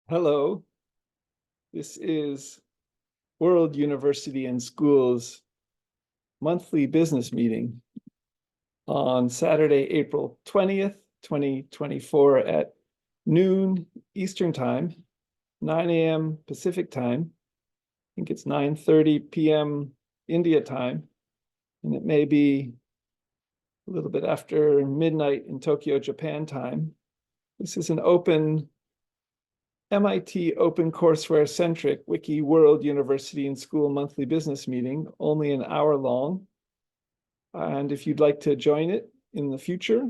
Hello, this is World University and Schools monthly business meeting on Saturday, April 20th, 2024 at noon Eastern Time, 9 a.m. Pacific Time. I think it's 9:30 p.m. India time, and it may be a little bit after midnight in Tokyo, Japan time. This is an open MIT OpenCourseWare-centric Wiki World University and School monthly business meeting, only an hour long. And if you'd like to join it in the future,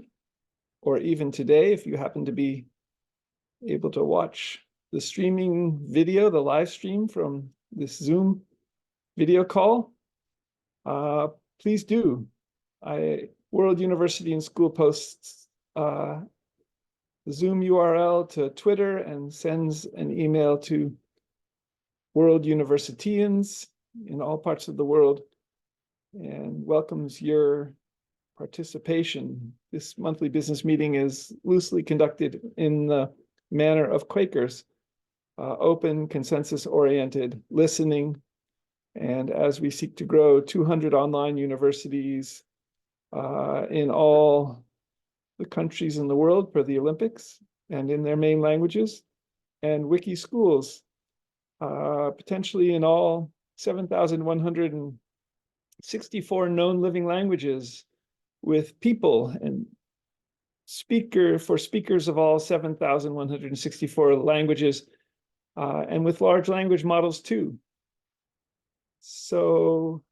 or even today, if you happen to be able to watch the streaming video, the live stream from this Zoom video call, please do. World University and School posts the Zoom URL to Twitter and sends an email to World Universiteans in all parts of the world and welcomes your participation. This monthly business meeting is loosely conducted in the manner of Quakers, open, consensus-oriented listening. And as we seek to grow 200 online universities in all the countries in the world for the Olympics and in their main languages, and wiki schools, potentially in all 7,164 known living languages, with people and speakers of all 7,164 languages, and with large language models too. So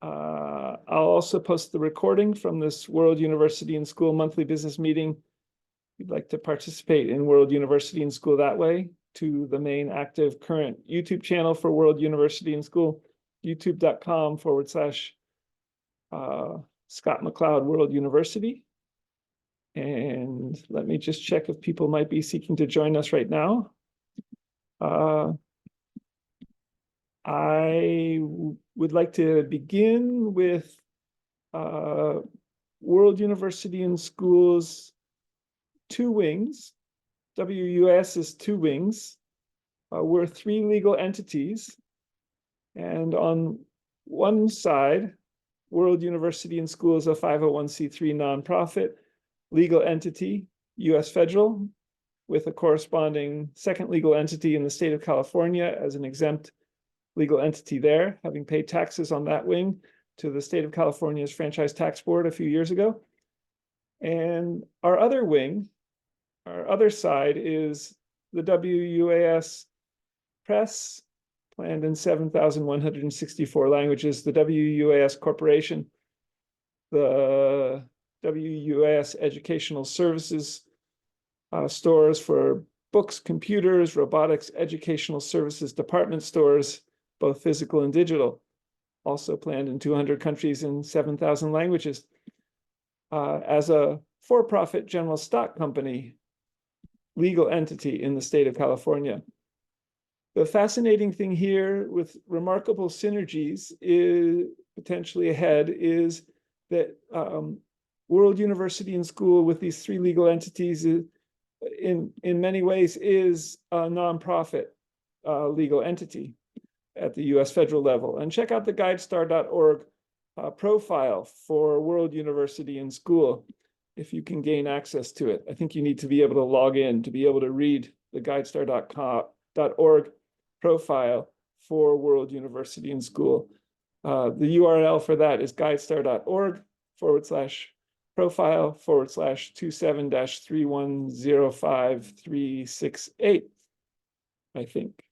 I'll also post the recording from this World University and School monthly business meeting. If you'd like to participate in World University and School that way, to the main active current YouTube channel for World University and School, youtube.com/Scott McLeod World University. And let me just check if people might be seeking to join us right now. I would like to begin with World University and Schools two wings. WUS is two wings. We're three legal entities. And on one side, World University and Schools, a 501c3 nonprofit legal entity, US federal, with a corresponding second legal entity in the state of California as an exempt legal entity there, having paid taxes on that wing to the state of California's Franchise Tax Board a few years ago. And our other wing, our other side, is the WUAS Press, planned in 7,164 languages, the WUAS Corporation, the WUAS Educational Services stores for books, computers, robotics, educational services, department stores, both physical and digital, also planned in 200 countries in 7,000 languages. As a for-profit general stock company, legal entity in the state of California. The fascinating thing here, with remarkable synergies potentially ahead, is that World University and School, with these three legal entities, in many ways is a nonprofit legal entity at the US federal level. And check out the guidestar.org profile for World University and School if you can gain access to it. I think you need to be able to log in to be able to read the guidestar.org profile for World University and School. The URL for that is guidestar.org/profile/27-3105368, I think.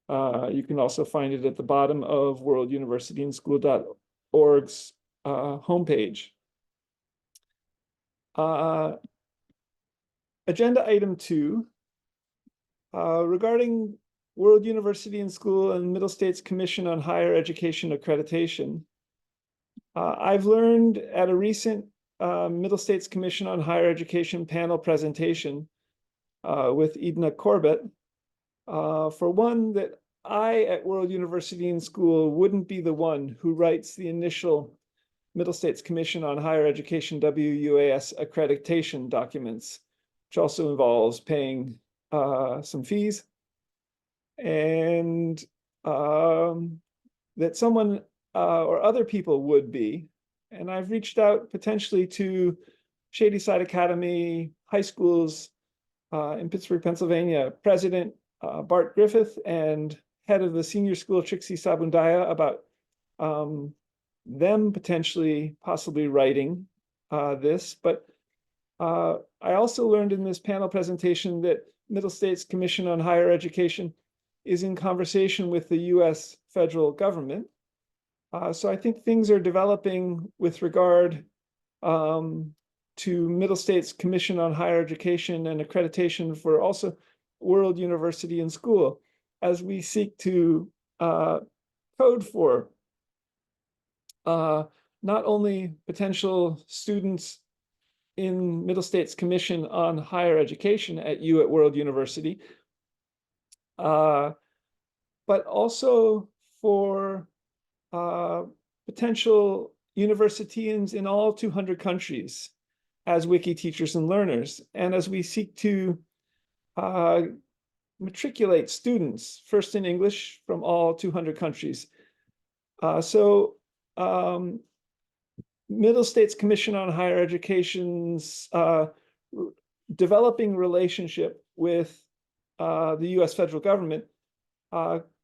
You can also find it at the bottom of World University and School.org's homepage. Agenda item 2, regarding World University and School and Middle States Commission on Higher Education Accreditation. I've learned at a recent Middle States Commission on Higher Education panel presentation with Edna Corbett, for one, that I at World University and School wouldn't be the one who writes the initial Middle States Commission on Higher Education WUAS accreditation documents, which also involves paying some fees, and that someone or other people would be. And I've reached out potentially to Shadyside Academy high schools in Pittsburgh, Pennsylvania, President Bart Griffith and head of the senior school, Trixie Sabundaya, about them potentially possibly writing this. But I also learned in this panel presentation that Middle States Commission on Higher Education is in conversation with the US federal government. So I think things are developing with regard to Middle States Commission on Higher Education and accreditation for also World University and School, as we seek to code for not only potential students in Middle States Commission on Higher Education at World University, but also for potential universitians in all 200 countries as wiki teachers and learners, and as we seek to matriculate students, first in English, from all 200 countries. Middle States Commission on Higher Education's developing relationship with the US federal government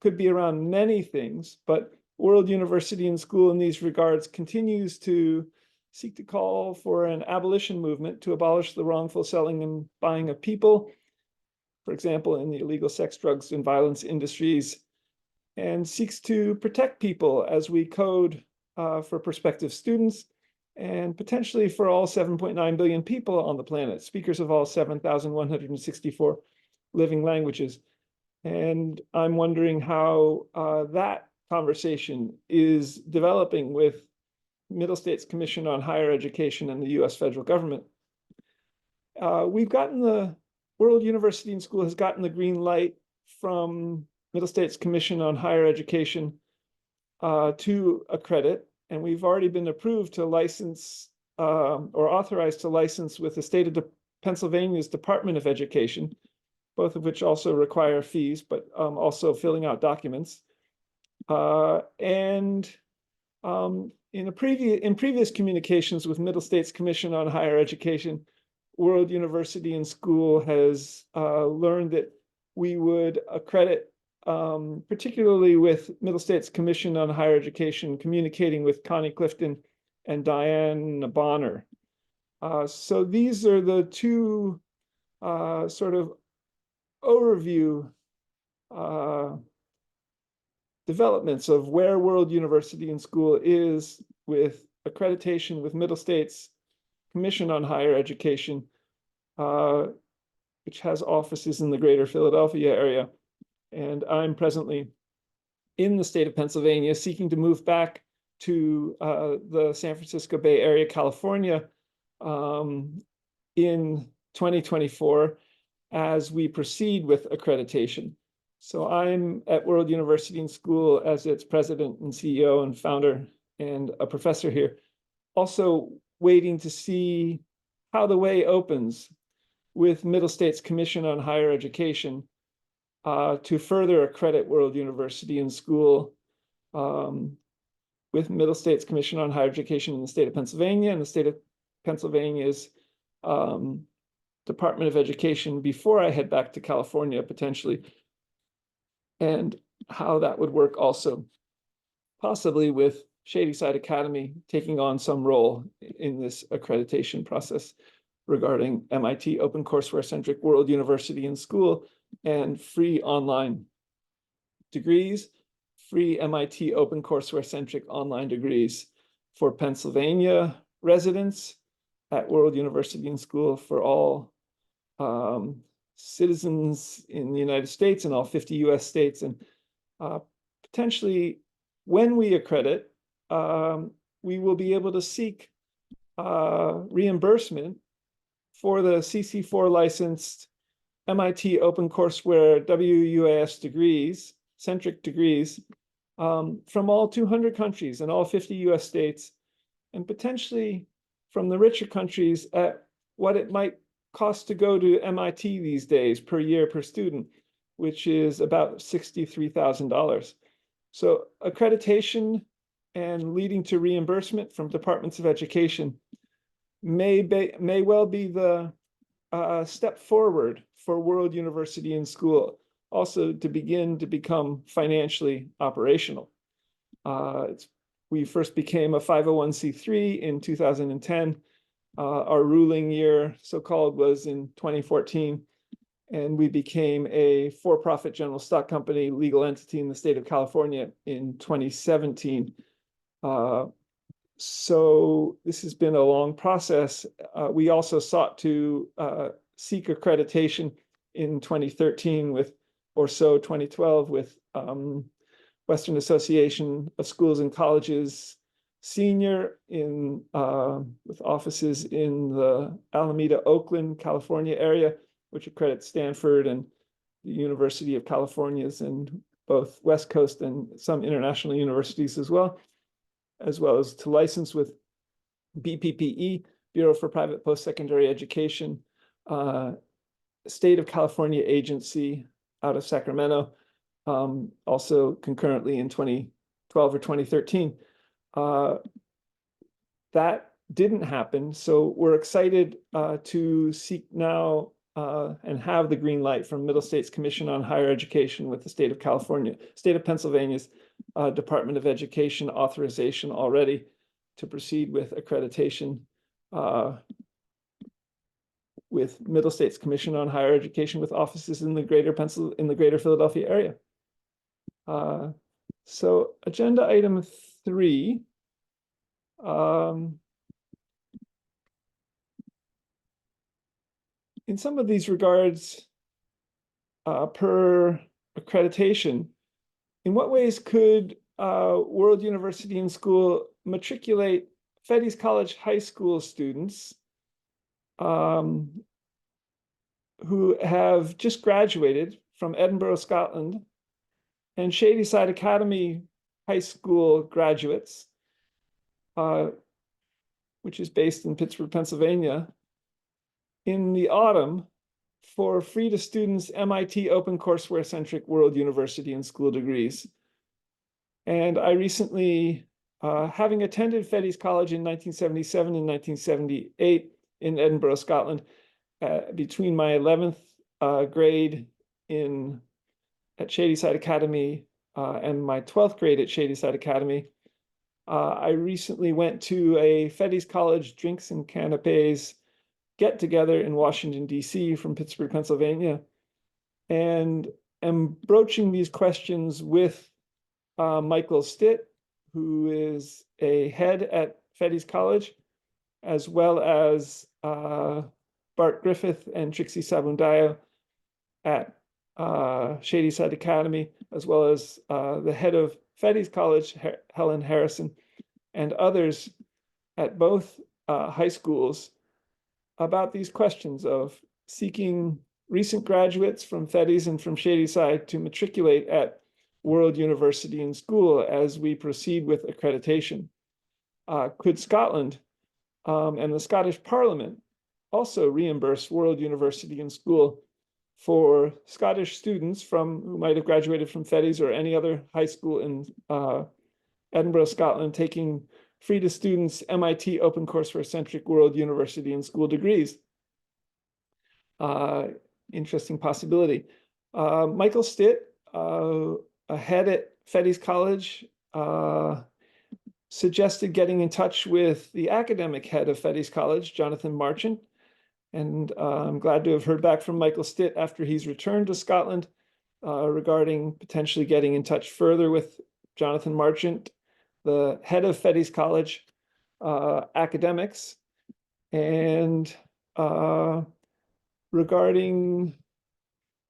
could be around many things, but World University and School in these regards continues to seek to call for an abolition movement to abolish the wrongful selling and buying of people, for example, in the illegal sex, drugs, and violence industries, and seeks to protect people as we code for prospective students and potentially for all 7.9 billion people on the planet, speakers of all 7,164 living languages. And I'm wondering how that conversation is developing with Middle States Commission on Higher Education and the US federal government. We've gotten the World University and School has gotten the green light from Middle States Commission on Higher Education to accredit, and we've already been approved to license or authorized to license with the state of Pennsylvania's Department of Education, both of which also require fees, but also filling out documents. In previous communications with Middle States Commission on Higher Education, World University and School has learned that we would accredit, particularly with Middle States Commission on Higher Education, communicating with Connie Clifton and Diane Bonner. So these are the two sort of overview developments of where World University and School is with accreditation with Middle States Commission on Higher Education, which has offices in the greater Philadelphia area. And I'm presently in the state of Pennsylvania, seeking to move back to the San Francisco Bay Area, California, in 2024 as we proceed with accreditation. So I'm at World University and School as its president and CEO and founder and a professor here, also waiting to see how the way opens with Middle States Commission on Higher Education to further accredit World University and School with Middle States Commission on Higher Education in the state of Pennsylvania and the state of Pennsylvania's Department of Education before I head back to California potentially, and how that would work also, possibly with Shadyside Academy taking on some role in this accreditation process regarding MIT OpenCourseware-centric World University and School and free online degrees, free MIT OpenCourseware-centric online degrees for Pennsylvania residents at World University and School for all citizens in the United States and all 50 US states. And potentially when we accredit, we will be able to seek reimbursement for the CC4 licensed MIT OpenCourseware WUAS degrees, centric degrees, from all 200 countries and all 50 US states, and potentially from the richer countries at what it might cost to go to MIT these days per year per student, which is about $63,000. So accreditation and leading to reimbursement from departments of education may well be the step forward for World University and School, also to begin to become financially operational. We first became a 501c3 in 2010. Our ruling year, so-called, was in 2014, and we became a for-profit general stock company, legal entity in the state of California in 2017. So this has been a long process. We also sought to seek accreditation in 2013 with, or so 2012 with Western Association of Schools and Colleges Senior with offices in the Alameda, Oakland, California area, which accredits Stanford and the University of California's and both West Coast and some international universities as well as to license with BPPE, Bureau for Private Post-Secondary Education, State of California agency out of Sacramento, also concurrently in 2012 or 2013. That didn't happen, so we're excited to seek now and have the green light from Middle States Commission on Higher Education with the state of California, state of Pennsylvania's Department of Education authorization already to proceed with accreditation with Middle States Commission on Higher Education with offices in the greater Philadelphia area. So agenda item 3. In some of these regards, per accreditation, in what ways could World University and School matriculate Fettes College High School students who have just graduated from Edinburgh, Scotland, and Shadyside Academy High School graduates, which is based in Pittsburgh, Pennsylvania, in the autumn for free to students MIT OpenCourseware-centric World University and School degrees. And I recently, having attended Fettes College in 1977 and 1978 in Edinburgh, Scotland, between my 11th grade at Shadyside Academy and my 12th grade at Shadyside Academy, I recently went to a Fettes College Drinks and Canapes get together in Washington, D.C. from Pittsburgh, Pennsylvania, and am broaching these questions with Michael Stitt, who is a head at Fettes College, as well as Bart Griffith and Trixie Sabundayo at Shadyside Academy, as well as the head of Fettes College, Helen Harrison, and others at both high schools about these questions of seeking recent graduates from Fettes and from Shadyside to matriculate at World University and School as we proceed with accreditation. Could Scotland and the Scottish Parliament also reimburse World University and School for Scottish students who might have graduated from Fettes or any other high school in Edinburgh, Scotland, taking free to students MIT OpenCourseware-centric World University and School degrees? Interesting possibility. Michael Stitt, a head at Fettes College, suggested getting in touch with the academic head of Fettes College, Jonathan Marchant, and I'm glad to have heard back from Michael Stitt after he's returned to Scotland regarding potentially getting in touch further with Jonathan Marchant, the head of Fettes College academics, and regarding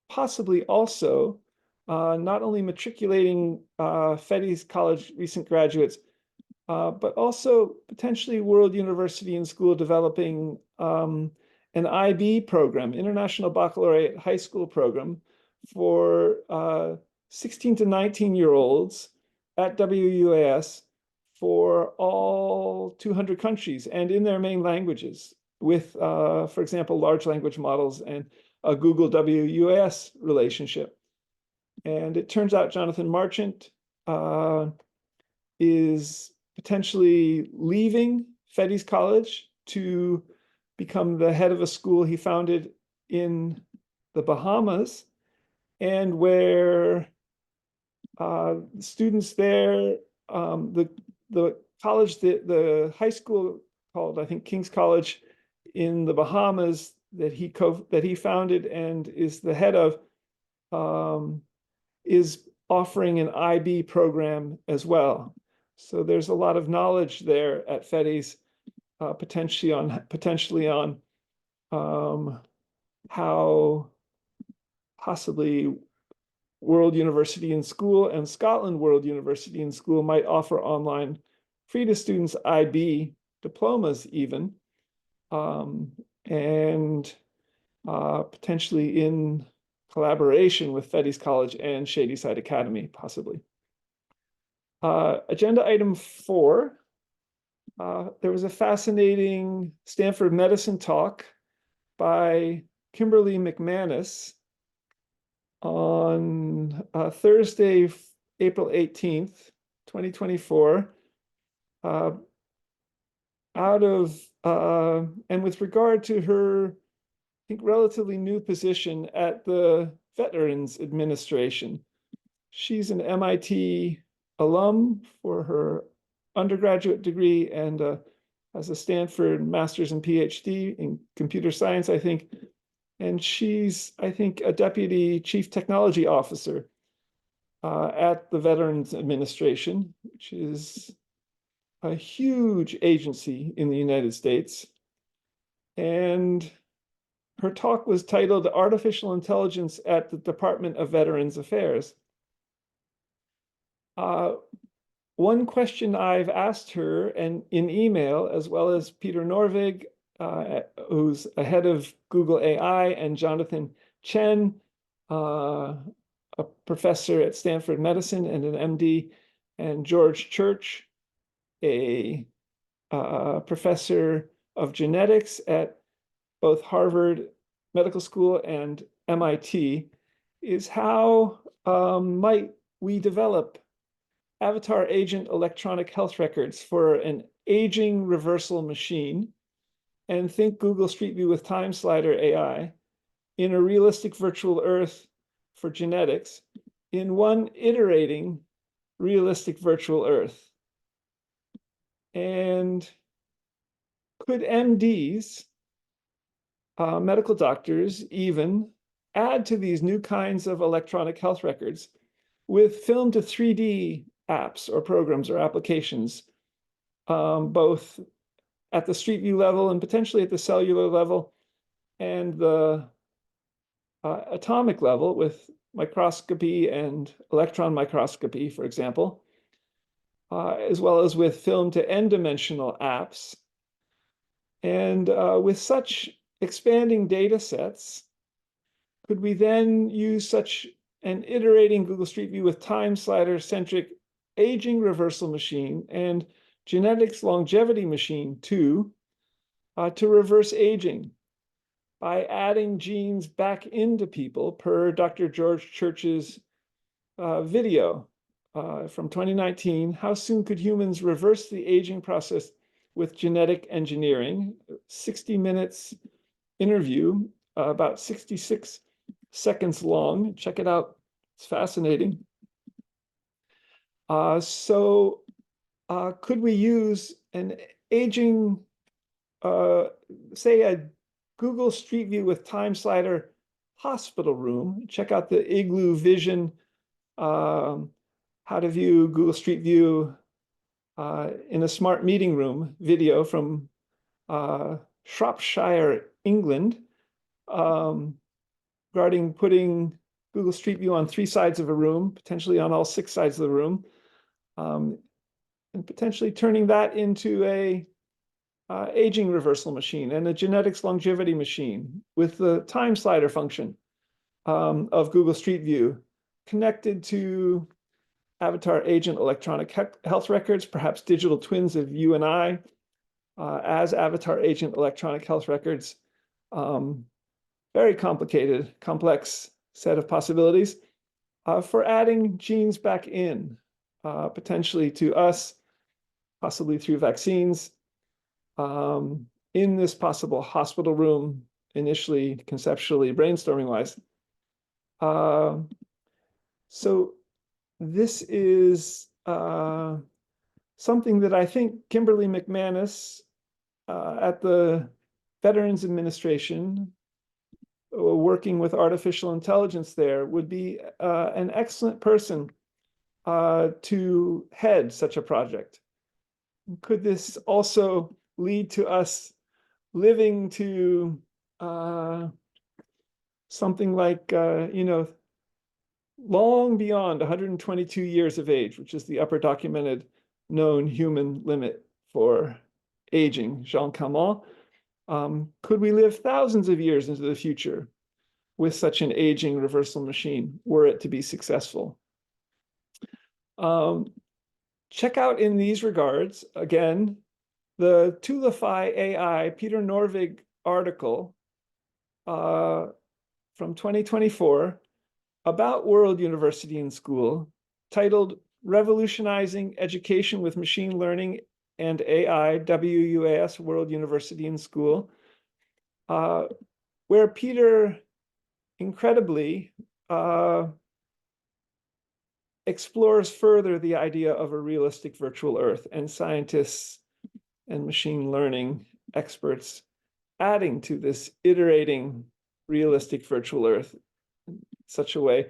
possibly also not only matriculating Fettes College recent graduates, but also potentially World University and School developing an IB program, International Baccalaureate High School program, for 16 to 19-year-olds at WUAS for all 200 countries and in their main languages, with, for example, large language models and a Google WUS relationship. And it turns out Jonathan Marchant is potentially leaving Fettes College to become the head of a school he founded in the Bahamas, and where students there, the college, the high school called, I think, King's College in the Bahamas that he founded and is the head of, is offering an IB program as well. So there's a lot of knowledge there at Fettes, potentially on how possibly World University in School and Scotland World University in School might offer online free to students IB diplomas even, and potentially in collaboration with Fettes College and Shadyside Academy, possibly. Agenda item 4, there was a fascinating Stanford medicine talk by Kimberly McManus on Thursday, April 18th, 2024, and with regard to her, I think, relatively new position at the Veterans Administration. She's an MIT alum for her undergraduate degree and has a Stanford master's and PhD in computer science, I think. And she's, I think, a deputy chief technology officer at the Veterans Administration, which is a huge agency in the United States. And her talk was titled Artificial Intelligence at the Department of Veterans Affairs. One question I've asked her, and in email, as well as Peter Norvig, who's a head of Google AI, and Jonathan Chen, a professor at Stanford Medicine and an MD, and George Church, a professor of genetics at both Harvard Medical School and MIT, is how might we develop avatar agent electronic health records for an aging reversal machine, and think Google Street View with Time Slider AI in a realistic virtual Earth for genetics in one iterating realistic virtual Earth. And could MDs, medical doctors, even add to these new kinds of electronic health records with film to 3D apps or programs or applications, both at the Street View level and potentially at the cellular level and the atomic level with microscopy and electron microscopy, for example, as well as with film to n-dimensional apps. And with such expanding data sets, could we then use such an iterating Google Street View with Time Slider-centric aging reversal machine and genetics longevity machine too, to reverse aging by adding genes back into people per Dr. George Church's video from 2019, How Soon Could Humans Reverse the Aging Process with Genetic Engineering? 60 minutes interview, about 66 seconds long. Check it out, it's fascinating. Could we use an aging, say a Google Street View with Time Slider hospital room? Check out the Igloo Vision, how to view Google Street View in a smart meeting room video from Shropshire, England, regarding putting Google Street View on 3 sides of a room, potentially on all 6 sides of the room, and potentially turning that into a aging reversal machine and a genetics longevity machine with the time slider function of Google Street View connected to avatar agent electronic health records, perhaps digital twins of you and I, as avatar agent electronic health records. Very complicated, complex set of possibilities for adding genes back in, potentially to us, possibly through vaccines, in this possible hospital room, initially, conceptually, brainstorming-wise. So this is something that I think Kimberly McManus at the Veterans Administration, working with artificial intelligence there, would be an excellent person to head such a project. Could this also lead to us living to something like, long beyond 122 years of age, which is the upper documented known human limit for aging, Jean Calment? Could we live thousands of years into the future with such an aging reversal machine, were it to be successful? Check out in these regards, again, the Tulify AI Peter Norvig article from 2024 about World University and School, titled Revolutionizing Education with Machine Learning and AI, WUAS, World University and School, where Peter incredibly explores further the idea of a realistic virtual Earth, and scientists and machine learning experts adding to this iterating realistic virtual Earth in such a way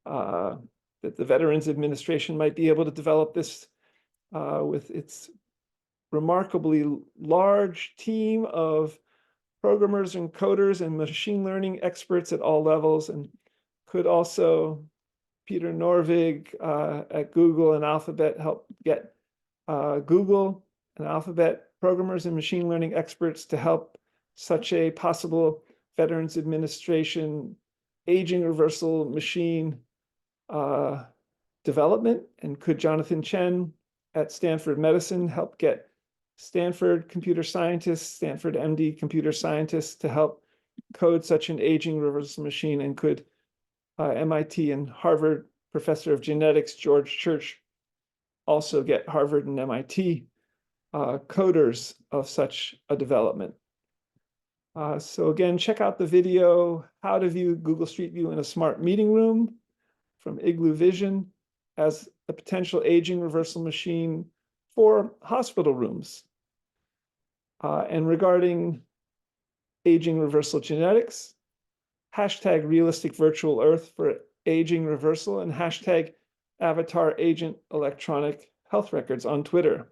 that the Veterans Administration might be able to develop this with its remarkably large team of programmers and coders and machine learning experts at all levels. And could also Peter Norvig at Google and Alphabet help get Google and Alphabet programmers and machine learning experts to help such a possible Veterans Administration aging reversal machine development? And could Jonathan Chen at Stanford Medicine help get Stanford computer scientists, Stanford MD computer scientists to help code such an aging reversal machine? And could MIT and Harvard professor of genetics, George Church, also get Harvard and MIT coders of such a development? So again, check out the video, How to View Google Street View in a Smart Meeting Room from Igloo Vision as a potential aging reversal machine for hospital rooms. And regarding aging reversal genetics, hashtag realistic virtual Earth for aging reversal, and hashtag avatar agent electronic health records on Twitter.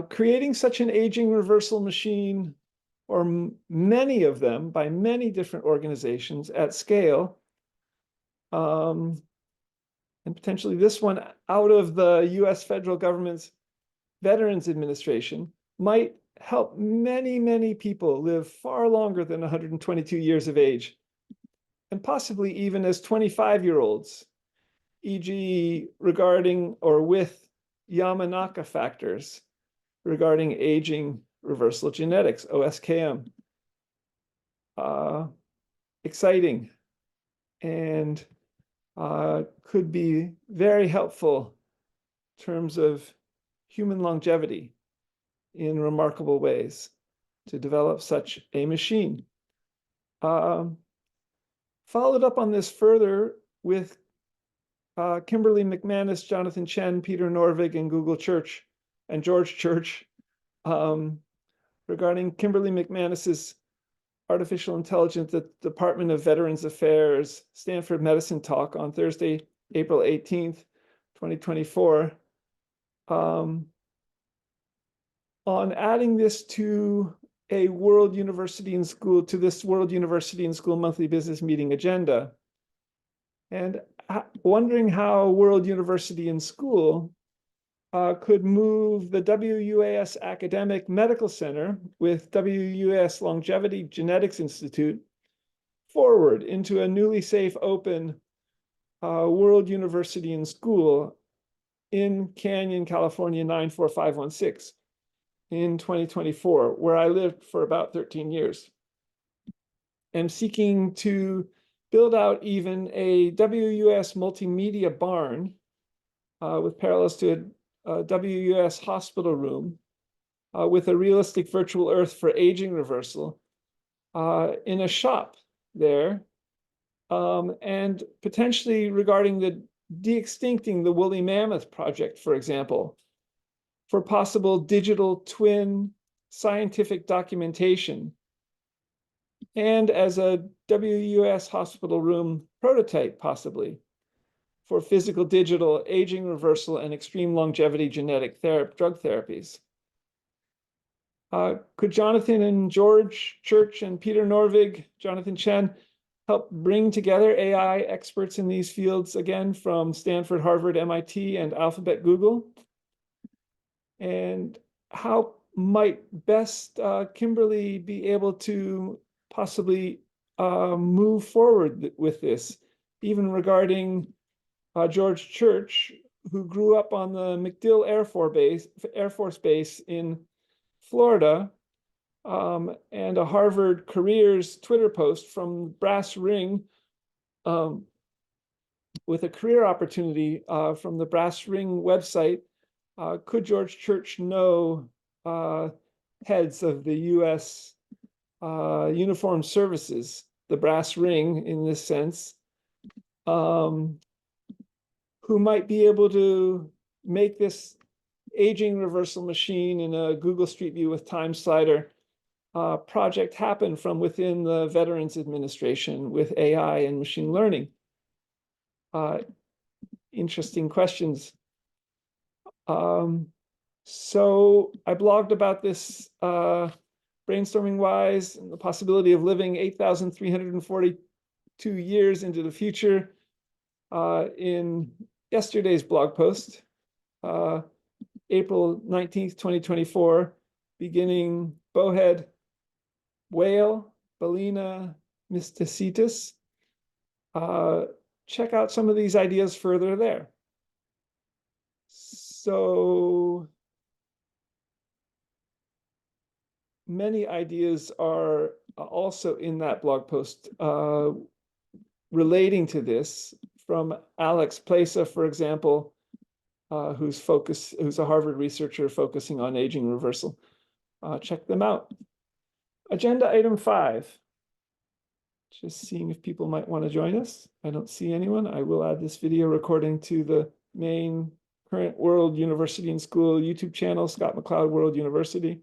Creating such an aging reversal machine, or many of them by many different organizations at scale, and potentially this one out of the US federal government's Veterans Administration, might help many, many people live far longer than 122 years of age, and possibly even as 25-year-olds, e.g. regarding or with Yamanaka factors regarding aging reversal genetics, OSKM. Exciting, and could be very helpful in terms of human longevity in remarkable ways to develop such a machine. Followed up on this further with Kimberly McManus, Jonathan Chen, Peter Norvig, and Google Church, and George Church, regarding Kimberly McManus's artificial intelligence at the Department of Veterans Affairs Stanford Medicine talk on Thursday, April 18th, 2024, on adding this to a World University and School, to this World University and School monthly business meeting agenda, and wondering how World University and School could move the WUAS Academic Medical Center with WUAS Longevity Genetics Institute forward into a newly safe, open World University and School in Canyon, California, 94516. in 2024, where I lived for about 13 years. I'm seeking to build out even a WUS multimedia barn with parallels to a WUS hospital room with a realistic virtual earth for aging reversal in a shop there, and potentially regarding the de-extincting the woolly mammoth project, for example, for possible digital twin scientific documentation, and as a WUS hospital room prototype, possibly, for physical digital aging reversal and extreme longevity genetic drug therapies. Could Jonathan and George Church and Peter Norvig, Jonathan Chen, help bring together AI experts in these fields, again, from Stanford, Harvard, MIT, and Alphabet, Google? And how might best Kimberly be able to possibly move forward with this, even regarding George Church, who grew up on the MacDill Air Force Base in Florida, and a Harvard Careers Twitter post from Brass Ring with a career opportunity from the Brass Ring website. Could George Church know heads of the U.S. Uniformed Services, the Brass Ring in this sense, who might be able to make this aging reversal machine in a Google Street View with time slider project happen from within the Veterans Administration with AI and machine learning? Interesting questions. So I blogged about this brainstorming wise and the possibility of living 8,342 years into the future in yesterday's blog post, April 19th, 2024, beginning bowhead whale, Balena mysticetus. Check out some of these ideas further there. So many ideas are also in that blog post relating to this, from Alex Plesa, for example, who's a Harvard researcher focusing on aging reversal. Check them out. Agenda item 5. Just seeing if people might want to join us. I don't see anyone. I will add this video recording to the main current World University and School YouTube channel, Scott McCloud World University.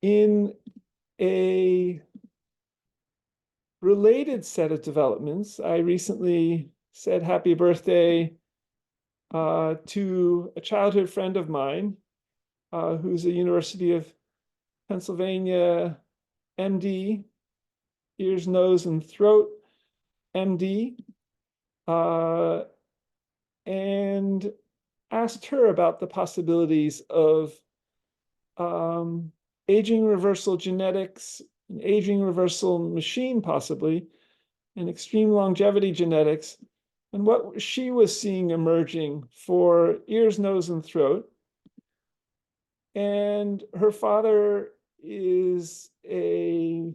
In a related set of developments, I recently said happy birthday to a childhood friend of mine who's a University of Pennsylvania MD, ears, nose, and throat MD, and asked her about the possibilities of aging reversal genetics, an aging reversal machine possibly, and extreme longevity genetics, and what she was seeing emerging for ears, nose, and throat. And her father is a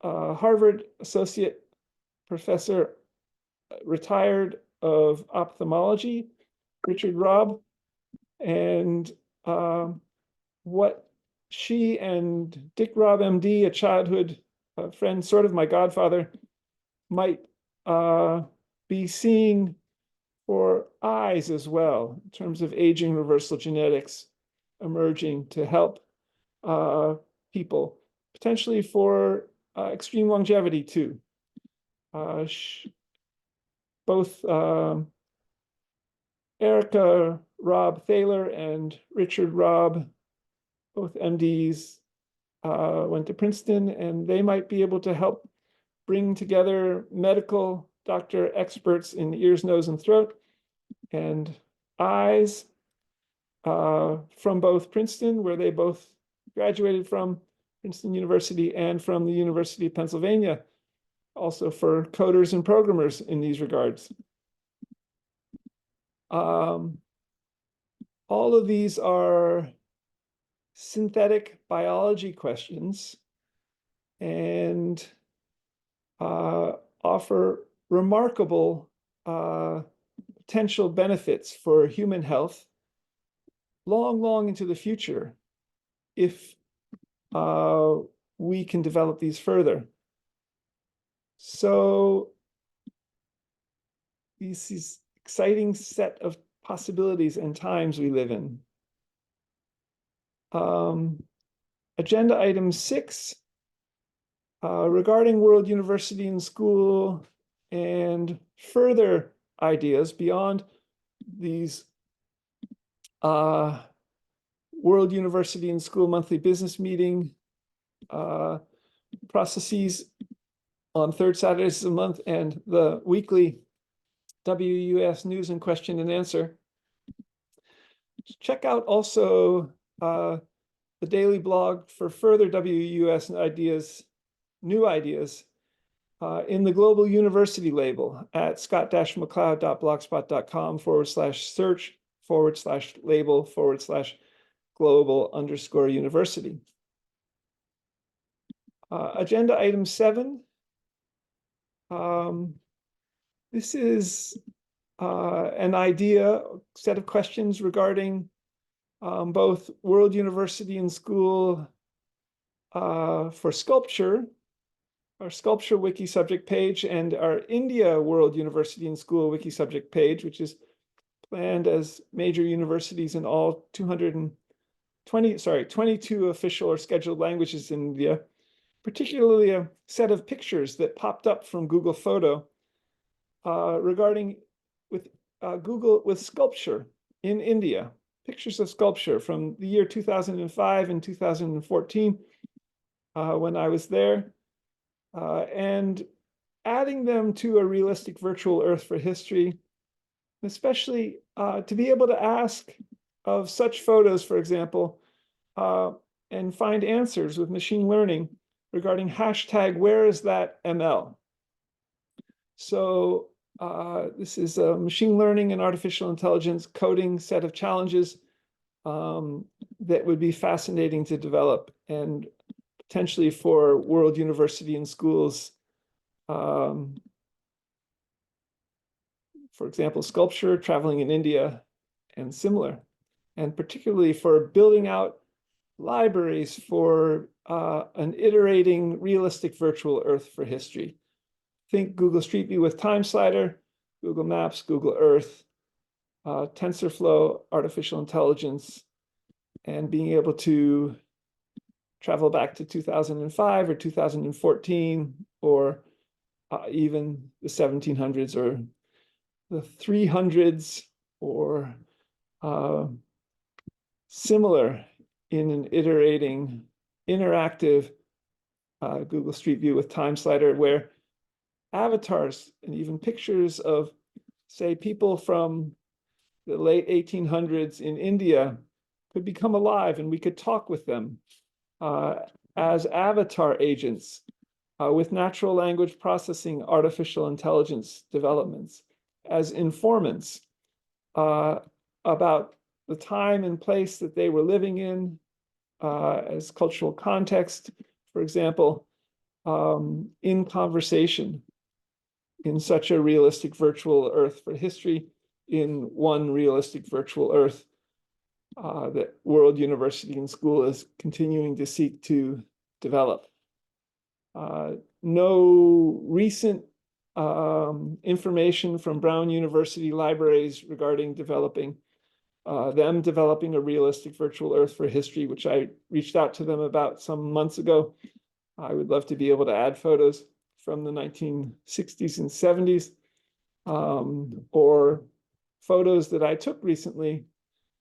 Harvard associate professor, retired, of ophthalmology, Richard Robb. And what she and Dick Robb, MD, a childhood friend, sort of my godfather, might be seeing for eyes as well, in terms of aging reversal genetics emerging to help people, potentially for extreme longevity too. Both Erica Robb Thaler and Richard Robb, both MDs, went to Princeton, and they might be able to help bring together medical doctor experts in ears, nose, and throat, and eyes from both Princeton, where they both graduated from Princeton University, and from the University of Pennsylvania, also for coders and programmers in these regards. All of these are synthetic biology questions and offer remarkable potential benefits for human health long into the future if we can develop these further. So these exciting set of possibilities and times we live in. Agenda item 6, regarding World University and School and further ideas beyond these World University and School monthly business meeting processes on third Saturdays of the month and the weekly WUS news and question and answer. Check out also the daily blog for further WUS ideas, new ideas, in the Global University label at scott-mccloud.blogspot.com/search/label/global_university. Agenda item 7. This is an idea, set of questions regarding both World University and School for sculpture, our sculpture wiki subject page, and our India World University and School wiki subject page, which is planned as major universities in all 22 official or scheduled languages in India, particularly a set of pictures that popped up from Google Photo regarding with sculpture in India, pictures of sculpture from the year 2005 and 2014 when I was there, and adding them to a realistic virtual Earth for history, especially to be able to ask of such photos, for example, and find answers with machine learning regarding hashtag where is that ML. So this is a machine learning and artificial intelligence coding set of challenges that would be fascinating to develop, and potentially for World University and Schools, for example, sculpture, traveling in India, and similar, and particularly for building out libraries for an iterating realistic virtual Earth for history. Think Google Street View with Time Slider, Google Maps, Google Earth, TensorFlow, artificial intelligence, and being able to travel back to 2005 or 2014, or even the 1700s or the 300s, or similar in an iterating, interactive Google Street View with Time Slider, where avatars and even pictures of, say, people from the late 1800s in India could become alive, and we could talk with them as avatar agents with natural language processing, artificial intelligence developments, as informants about the time and place that they were living in, as cultural context, for example, in conversation in such a realistic virtual Earth for history, in one realistic virtual Earth that World University and School is continuing to seek to develop. No recent information from Brown University libraries regarding developing a realistic virtual Earth for history, which I reached out to them about some months ago. I would love to be able to add photos from the 1960s and 70s, or photos that I took recently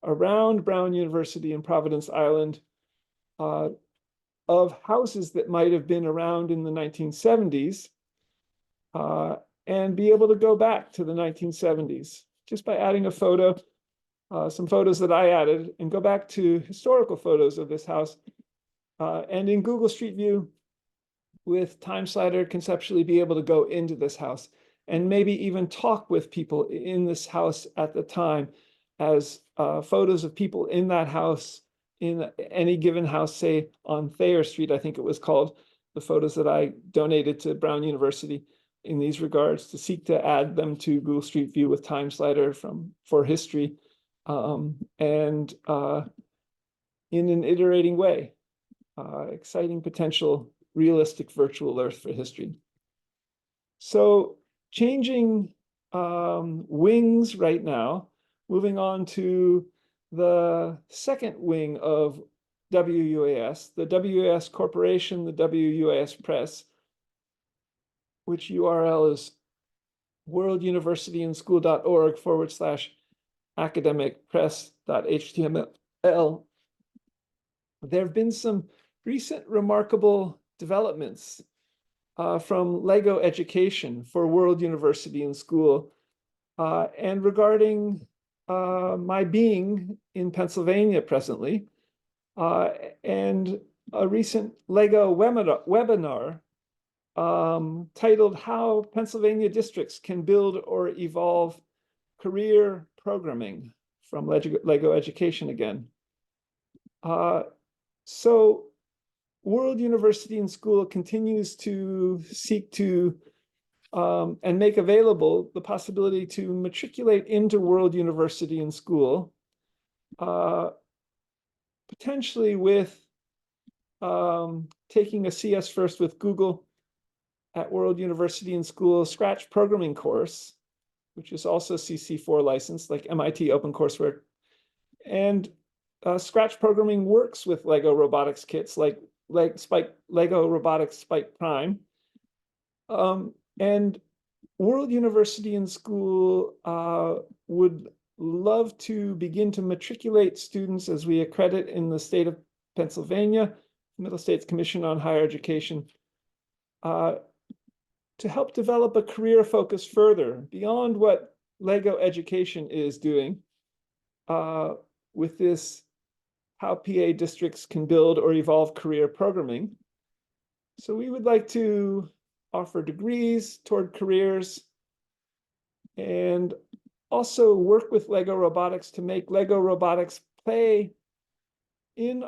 around Brown University in Providence Island of houses that might have been around in the 1970s, and be able to go back to the 1970s just by adding a photo, some photos that I added, and go back to historical photos of this house, and in Google Street View with Time Slider conceptually be able to go into this house and maybe even talk with people in this house at the time, as photos of people in that house, in any given house, say on Thayer Street, I think it was called, the photos that I donated to Brown University in these regards, to seek to add them to Google Street View with Time Slider for history, and in an iterating way. Exciting potential realistic virtual Earth for history. So changing wings right now, moving on to the second wing of WUAS, the WUAS Corporation, the WUAS Press, which URL is worlduniversityandschool.org/academicpress.html. There have been some recent remarkable developments from LEGO Education for World University and School, and regarding my being in Pennsylvania presently, and a recent LEGO webinar titled How Pennsylvania Districts Can Build or Evolve Career Programming from LEGO Education again. So World University and School continues to seek to and make available the possibility to matriculate into World University and School, potentially with taking a CS First with Google at World University and School Scratch programming course, which is also CC4 licensed, like MIT OpenCourseWare. And Scratch programming works with LEGO robotics kits like LEGO Robotics Spike Prime. And World University and School would love to begin to matriculate students, as we accredit in the state of Pennsylvania, Middle States Commission on Higher Education, to help develop a career focus further beyond what LEGO Education is doing with this How PA Districts Can Build or Evolve Career Programming. So we would like to offer degrees toward careers, and also work with LEGO Robotics to make LEGO Robotics play in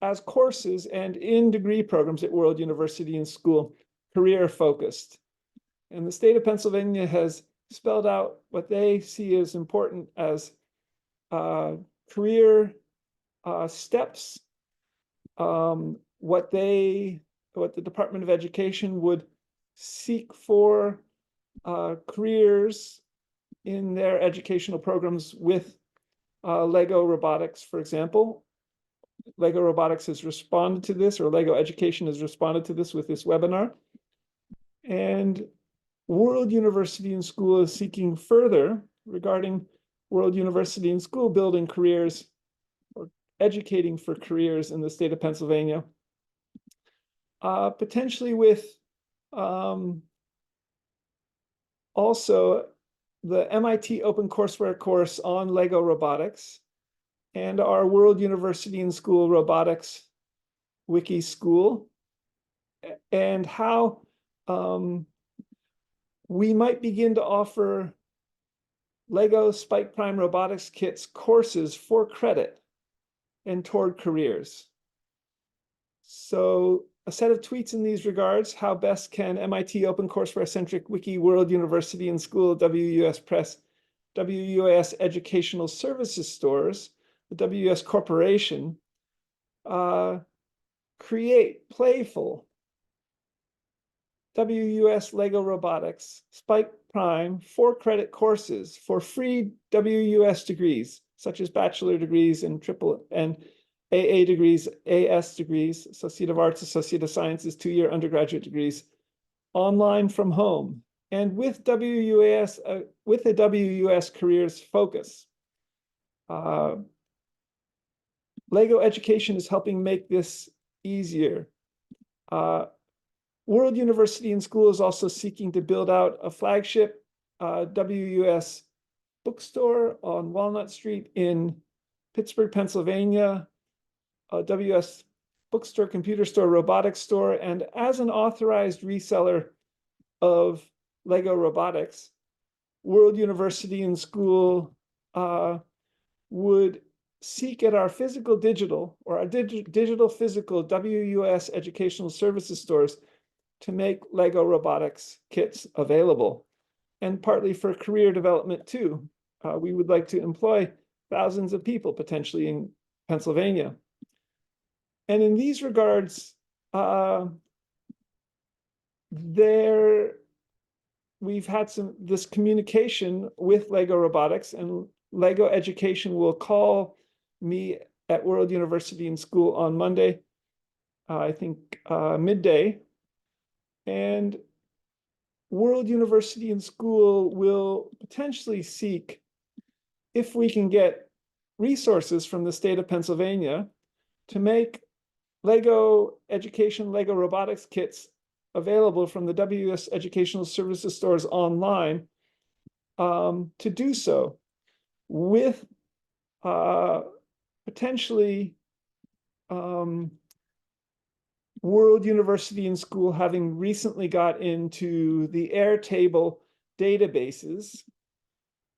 as courses and in degree programs at World University and School, career focused. And the state of Pennsylvania has spelled out what they see as important as career steps, what the Department of Education would seek for careers in their educational programs with LEGO Robotics, for example. LEGO Robotics has responded to this, or LEGO Education has responded to this with this webinar. And World University and School is seeking further regarding World University and School building careers or educating for careers in the state of Pennsylvania, potentially with also the MIT OpenCourseWare course on LEGO Robotics and our World University and School Robotics Wiki School, and how we might begin to offer LEGO Spike Prime Robotics Kits courses for credit and toward careers. So a set of tweets in these regards: how best can MIT OpenCourseWare-centric Wiki World University and School WUS Press, WUS Educational Services Stores, the WUS Corporation, create playful WUS LEGO Robotics Spike Prime 4-credit courses for free WUS degrees, such as bachelor degrees and AA degrees, AS degrees, Associate of Arts, Associate of Sciences, 2-year undergraduate degrees, online from home, and with WUAS, with a WUS careers focus. LEGO Education is helping make this easier. World University and School is also seeking to build out a flagship WUS bookstore on Walnut Street in Pittsburgh, Pennsylvania, a WS bookstore, computer store, robotics store, and as an authorized reseller of Lego robotics, World University and School would seek at our physical digital or our digital physical WUS educational services stores to make Lego robotics kits available, and partly for career development too. We would like to employ thousands of people potentially in Pennsylvania. And in these regards, we've had this communication with Lego Robotics, and Lego Education will call me at World University and School on Monday, I think midday, and World University and School will potentially seek, if we can get resources from the state of Pennsylvania, to make Lego Education, Lego Robotics kits available from the WS Educational Services stores online, to do so with potentially World University and School having recently got into the Airtable databases,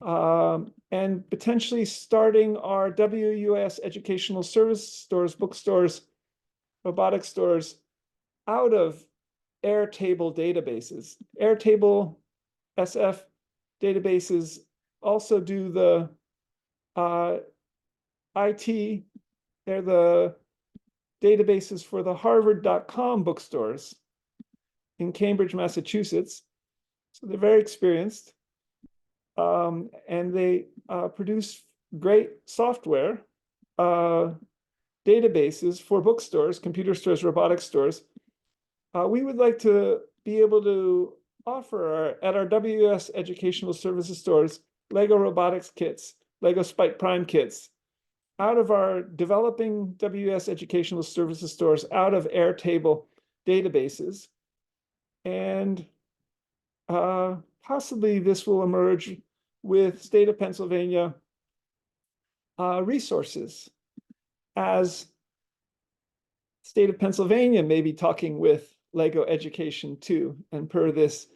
and potentially starting our WUS Educational Service stores, bookstores, robotics stores out of Airtable databases. Airtable SF databases also do the IT, they're the databases for the harvard.com bookstores in Cambridge, Massachusetts. So they're very experienced, and they produce great software databases for bookstores, computer stores, robotics stores. We would like to be able to offer at our WS Educational Services stores Lego robotics kits, Lego Spike Prime kits, out of our developing WS Educational Services stores, out of Airtable databases. And possibly this will emerge with state of Pennsylvania resources, as state of Pennsylvania may be talking with Lego Education too. And per this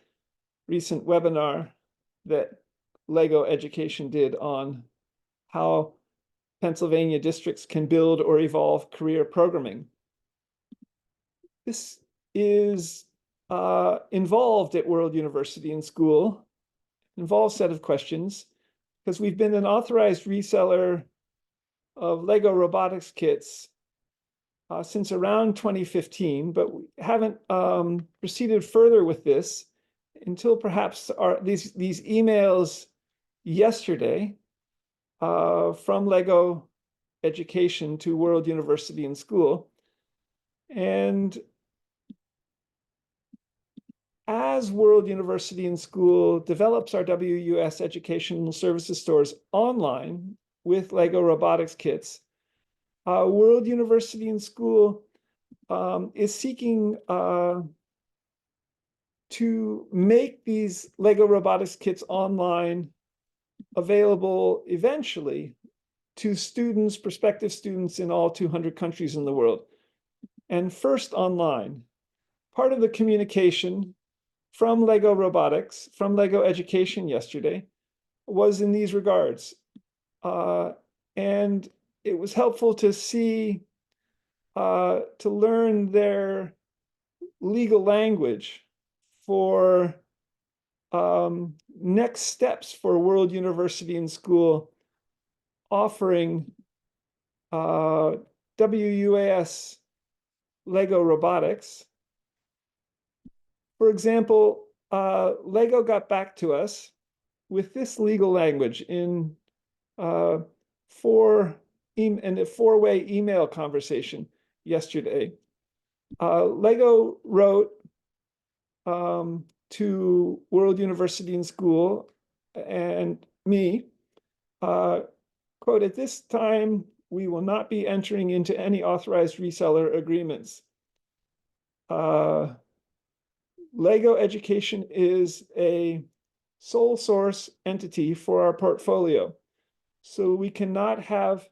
recent webinar that Lego Education did on how Pennsylvania districts can build or evolve career programming. This is involved at World University and School, involved set of questions, because we've been an authorized reseller of Lego robotics kits since around 2015, but we haven't proceeded further with this until perhaps these emails yesterday from Lego Education to World University and School. And as World University and School develops our WUS Educational Services stores online with Lego robotics kits, World University and School is seeking to make these Lego robotics kits online available eventually to students, prospective students in all 200 countries in the world. And first online. Part of the communication from Lego Robotics, from Lego Education yesterday, was in these regards. And it was helpful to see, to learn their legal language for next steps for World University and School offering WUAS Lego robotics. For example, Lego got back to us with this legal language in a four-way email conversation yesterday. Lego wrote to World University and School and me, quote, "At this time, we will not be entering into any authorized reseller agreements. Lego Education is a sole source entity for our portfolio, so we cannot have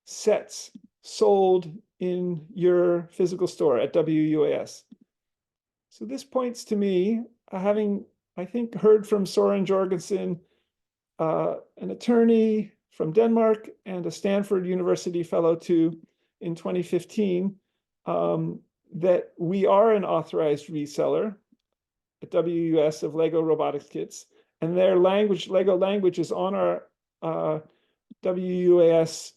sets sold in your physical store at WUAS." So this points to me having I think, heard from Soren Jorgensen, an attorney from Denmark and a Stanford University fellow too, in 2015, that we are an authorized reseller at WUS of Lego robotics kits, and their language, Lego language, is on our WUAS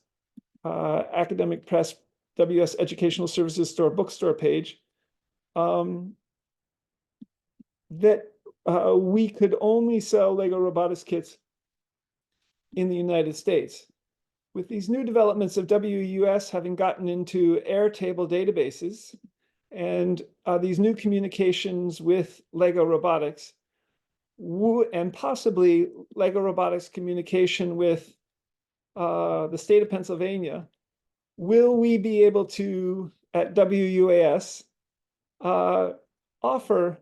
Academic Press WS Educational Services Store bookstore page, that we could only sell Lego robotics kits in the United States. With these new developments of WUS having gotten into Airtable databases and these new communications with Lego robotics, and possibly Lego robotics communication with the state of Pennsylvania, will we be able to, at WUAS, offer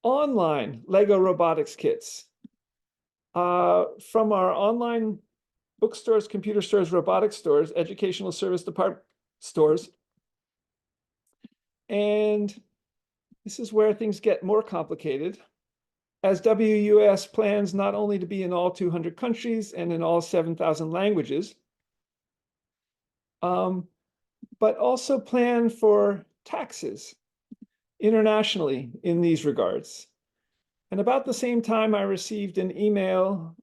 online Lego robotics kits from our online bookstores, computer stores, robotics stores, educational service department stores. And this is where things get more complicated, as WUS plans not only to be in all 200 countries and in all 7,000 languages, but also plan for taxes internationally in these regards. And about the same time, I received an email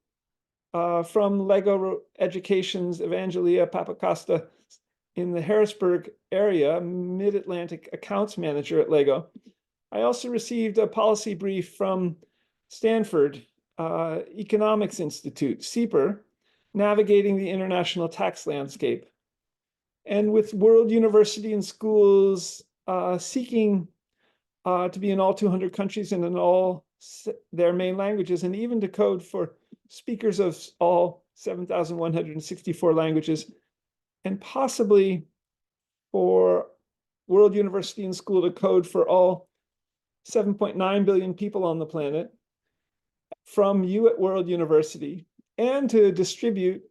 from Lego Education's Evangelia Papacosta in the Harrisburg area, Mid-Atlantic accounts manager at Lego. I also received a policy brief from Stanford Economics Institute, CEPR, navigating the international tax landscape. And with World University and Schools seeking to be in all 200 countries and in all their main languages, and even to code for speakers of all 7,164 languages, and possibly for World University and School to code for all 7.9 billion people on the planet from you at World University, and to distribute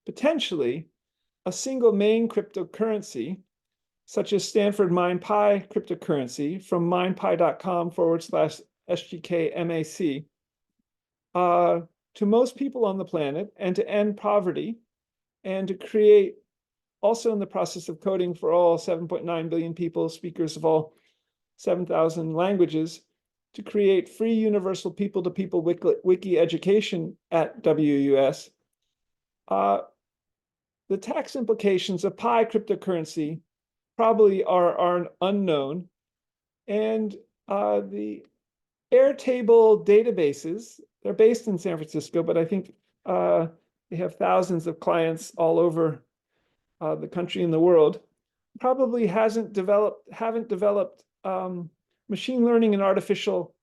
potentially a single main cryptocurrency, such as Stanford MindPi cryptocurrency from mindpi.com/SGKMAC, to most people on the planet, and to end poverty, and to create, also in the process of coding for all 7.9 billion people, speakers of all 7,000 languages, to create free universal people-to-people wiki education at WUS. The tax implications of Pi cryptocurrency probably are unknown, and the Airtable databases, they're based in San Francisco, but I think they have thousands of clients all over the country and the world, probably haven't developed machine learning and artificial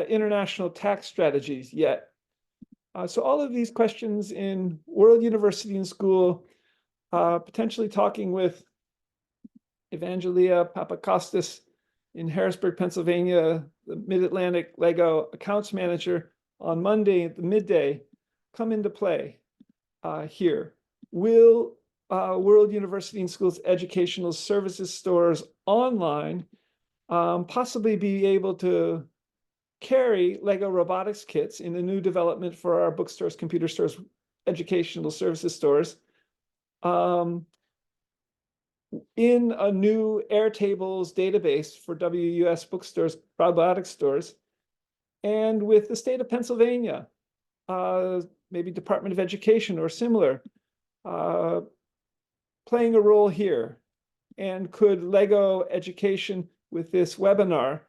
international tax strategies yet. So all of these questions in World University and School, potentially talking with Evangelia Papakostas in Harrisburg, Pennsylvania, the Mid-Atlantic Lego accounts manager, on Monday at the midday, come into play here. Will World University and Schools educational services stores online possibly be able to carry Lego robotics kits in a new development for our bookstores, computer stores, educational services stores, in a new Airtables database for WUS bookstores, robotics stores, and with the state of Pennsylvania, maybe Department of Education or similar, playing a role here. And could Lego Education, with this webinar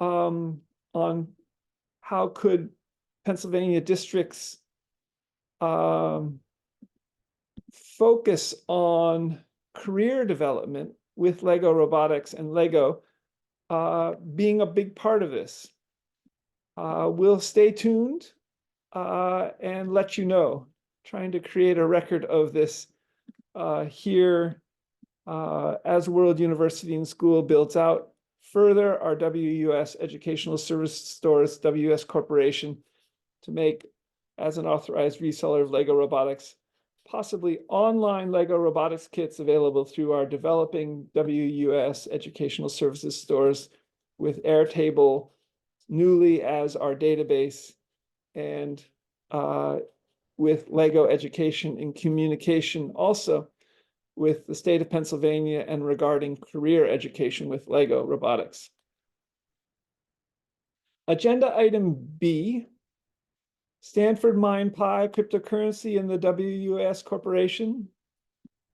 on how could Pennsylvania districts focus on career development with Lego robotics and Lego being a big part of this. We'll stay tuned and let you know, trying to create a record of this here as World University and School builds out further our WUS Educational Service Stores, WUS Corporation, to make, as an authorized reseller of Lego robotics, possibly online Lego robotics kits available through our developing WUS Educational Services Stores with Airtable newly as our database, and with Lego Education and Communication also with the state of Pennsylvania, and regarding career education with Lego Robotics. Agenda item B, Stanford MindPi cryptocurrency and the WUS Corporation.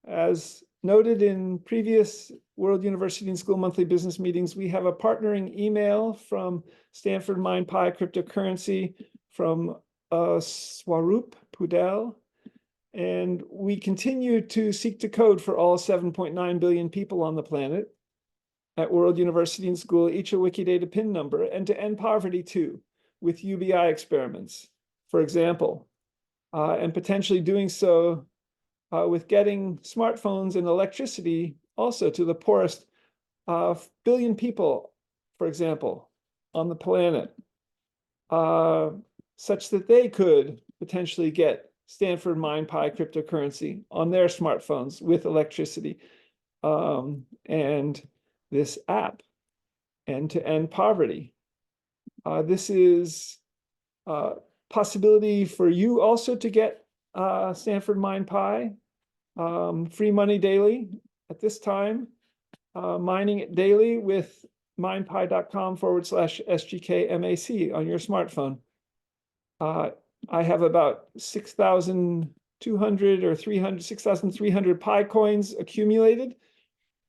As noted in previous World University and School monthly business meetings, we have a partnering email from Stanford MindPi cryptocurrency from Swaroop Pudel. And we continue to seek to code for all 7.9 billion people on the planet at World University and School, each a Wikidata PIN number, and to end poverty too, with UBI experiments, for example, and potentially doing so with getting smartphones and electricity also to the poorest billion people, for example, on the planet, such that they could potentially get Stanford MindPi cryptocurrency on their smartphones with electricity, and this app, and to end poverty. This is a possibility for you also to get Stanford MindPi, free money daily at this time, mining it daily with mindpi.com/SGKMAC on your smartphone. I have about 6,200 or 6,300 Pi coins accumulated.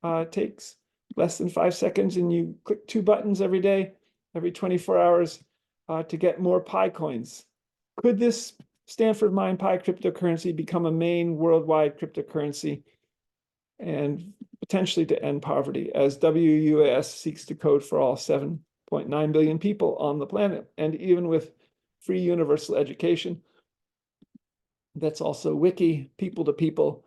It takes less than 5 seconds, and you click 2 buttons every day, every 24 hours to get more Pi coins. Could this Stanford MindPi cryptocurrency become a main worldwide cryptocurrency and potentially to end poverty, as WUAS seeks to code for all 7.9 billion people on the planet, and even with free universal education? That's also wiki, people to people,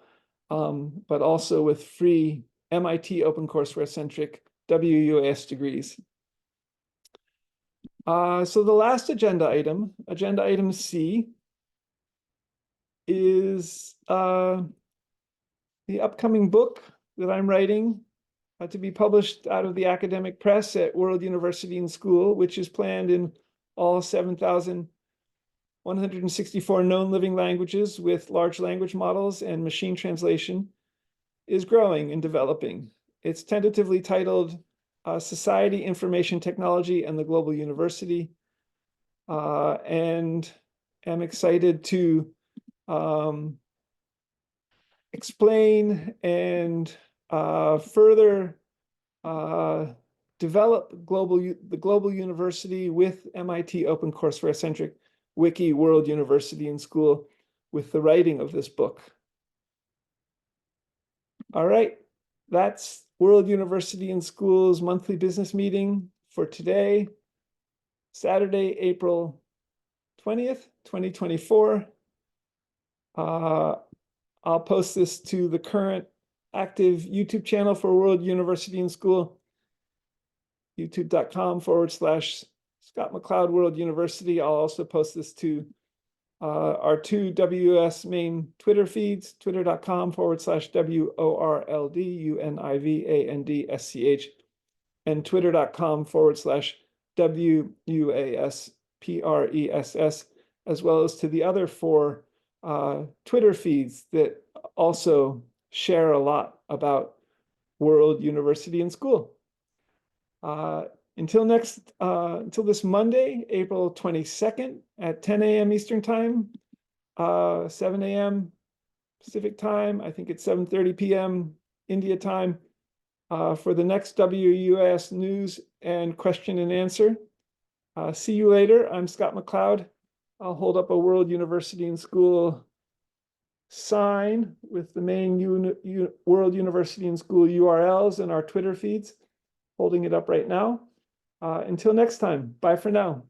but also with free MIT OpenCourseWare-centric WUAS degrees. So the last agenda item C, is the upcoming book that I'm writing to be published out of the academic press at World University and School, which is planned in all 7,164 known living languages with large language models and machine translation, is growing and developing. It's tentatively titled Society, Information Technology, and the Global University. And I'm excited to explain and further develop the global university with MIT OpenCourseWare-centric wiki World University and School with the writing of this book. All right, that's World University and School's monthly business meeting for today, Saturday, April 20th, 2024. I'll post this to the current active YouTube channel for World University and School, youtube.com/Scott McCloud World University. I'll also post this to our 2 WS main Twitter feeds, twitter.com/WORLDUNIVANDSCH and twitter.com/WUASPRESS, as well as to the other 4 Twitter feeds that also share a lot about World University and School. Until this Monday, April 22nd at 10 a.m. Eastern Time, 7 a.m. Pacific Time, I think it's 7:30 p.m. India Time, for the next WUAS news and question and answer. See you later. I'm Scott McCloud. I'll hold up a World University and School sign with the main World University and School URLs and our Twitter feeds, holding it up right now. Until next time, bye for now.